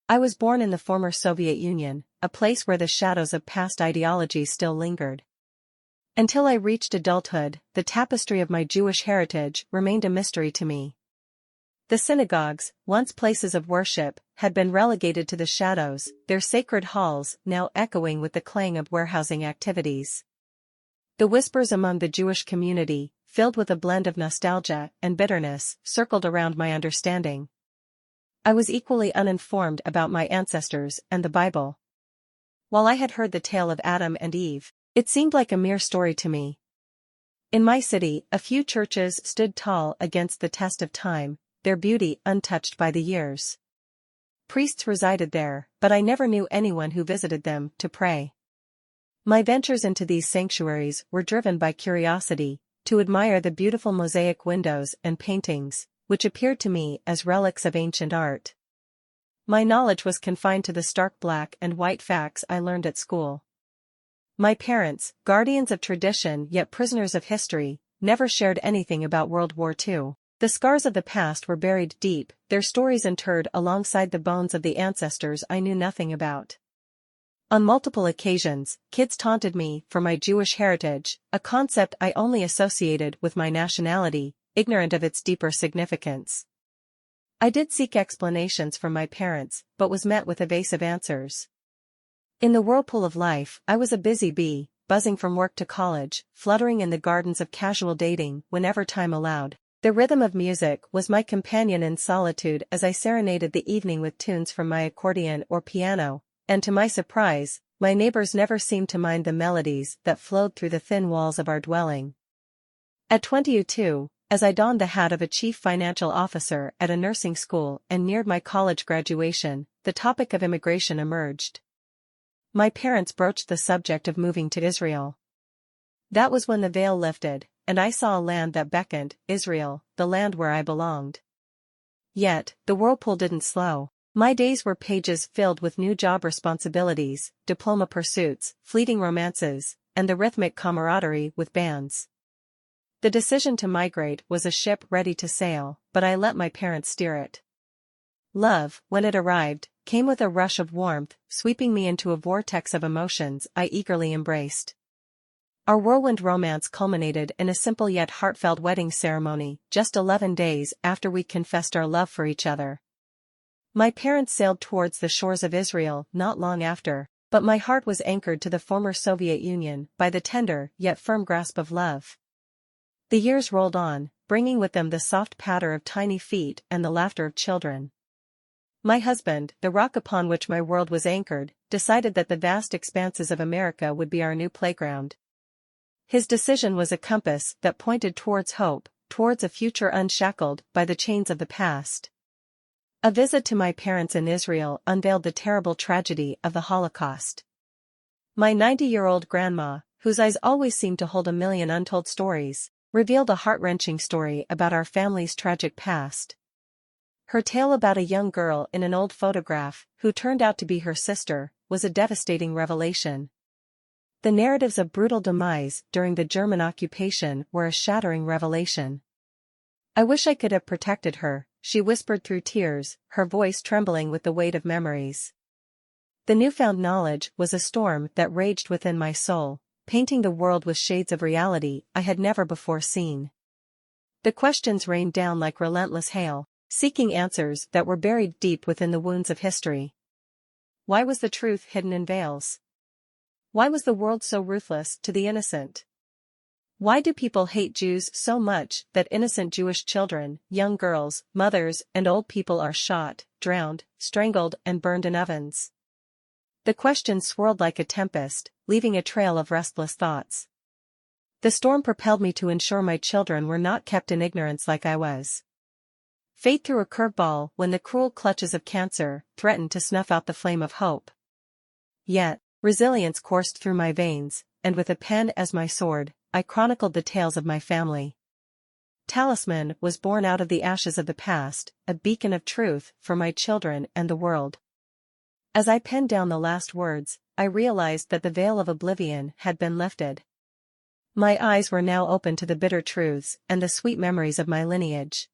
I was born in the former Soviet Union, a place where the shadows of past ideologies still lingered. Until I reached adulthood, the tapestry of my Jewish heritage remained a mystery to me. The synagogues, once places of worship, had been relegated to the shadows, their sacred halls now echoing with the clang of warehousing activities. The whispers among the Jewish community, filled with a blend of nostalgia and bitterness, circled around my understanding. I was equally uninformed about my ancestors and the Bible. While I had heard the tale of Adam and Eve, it seemed like a mere story to me. In my city, a few churches stood tall against the test of time, their beauty untouched by the years. Priests resided there, but I never knew anyone who visited them to pray. My ventures into these sanctuaries were driven by curiosity, to admire the beautiful mosaic windows and paintings, which appeared to me as relics of ancient art. My knowledge was confined to the stark black and white facts I learned at school. My parents, guardians of tradition yet prisoners of history, never shared anything about World War II. The scars of the past were buried deep, their stories interred alongside the bones of the ancestors I knew nothing about. On multiple occasions, kids taunted me for my Jewish heritage, a concept I only associated with my nationality, ignorant of its deeper significance. I did seek explanations from my parents, but was met with evasive answers. In the whirlpool of life, I was a busy bee, buzzing from work to college, fluttering in the gardens of casual dating whenever time allowed. The rhythm of music was my companion in solitude as I serenaded the evening with tunes from my accordion or piano, and to my surprise, my neighbors never seemed to mind the melodies that flowed through the thin walls of our dwelling. At 22, as I donned the hat of a chief financial officer at a nursing school and neared my college graduation, the topic of immigration emerged. My parents broached the subject of moving to Israel. That was when the veil lifted, and I saw a land that beckoned, Israel, the land where I belonged. Yet, the whirlpool didn't slow. My days were pages filled with new job responsibilities, diploma pursuits, fleeting romances, and the rhythmic camaraderie with bands. The decision to migrate was a ship ready to sail, but I let my parents steer it. Love, when it arrived, came with a rush of warmth, sweeping me into a vortex of emotions I eagerly embraced. Our whirlwind romance culminated in a simple yet heartfelt wedding ceremony, just 11 days after we confessed our love for each other. My parents sailed towards the shores of Israel not long after, but my heart was anchored to the former Soviet Union by the tender yet firm grasp of love. The years rolled on, bringing with them the soft patter of tiny feet and the laughter of children. My husband, the rock upon which my world was anchored, decided that the vast expanses of America would be our new playground. His decision was a compass that pointed towards hope, towards a future unshackled by the chains of the past. A visit to my parents in Israel unveiled the terrible tragedy of the Holocaust. My 90-year-old grandma, whose eyes always seemed to hold a million untold stories, revealed a heart-wrenching story about our family's tragic past. Her tale about a young girl in an old photograph, who turned out to be her sister, was a devastating revelation. The narratives of brutal demise during the German occupation were a shattering revelation. "I wish I could have protected her," she whispered through tears, her voice trembling with the weight of memories. The newfound knowledge was a storm that raged within my soul, painting the world with shades of reality I had never before seen. The questions rained down like relentless hail, seeking answers that were buried deep within the wounds of history. Why was the truth hidden in veils? Why was the world so ruthless to the innocent? Why do people hate Jews so much that innocent Jewish children, young girls, mothers, and old people are shot, drowned, strangled, and burned in ovens? The questions swirled like a tempest, leaving a trail of restless thoughts. The storm propelled me to ensure my children were not kept in ignorance like I was. Fate threw a curveball when the cruel clutches of cancer threatened to snuff out the flame of hope. Yet, resilience coursed through my veins, and with a pen as my sword, I chronicled the tales of my family. Talisman was born out of the ashes of the past, a beacon of truth for my children and the world. As I penned down the last words, I realized that the veil of oblivion had been lifted. My eyes were now open to the bitter truths and the sweet memories of my lineage.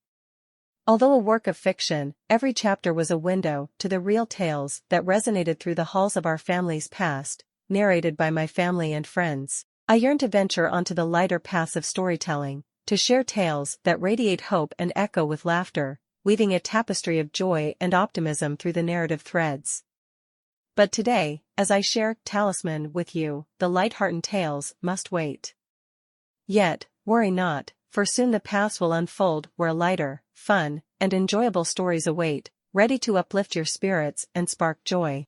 Although a work of fiction, every chapter was a window to the real tales that resonated through the halls of our family's past, narrated by my family and friends. I yearn to venture onto the lighter paths of storytelling, to share tales that radiate hope and echo with laughter, weaving a tapestry of joy and optimism through the narrative threads. But today, as I share Talisman with you, the light-hearted tales must wait. Yet, worry not, for soon the paths will unfold where lighter, fun, and enjoyable stories await, ready to uplift your spirits and spark joy.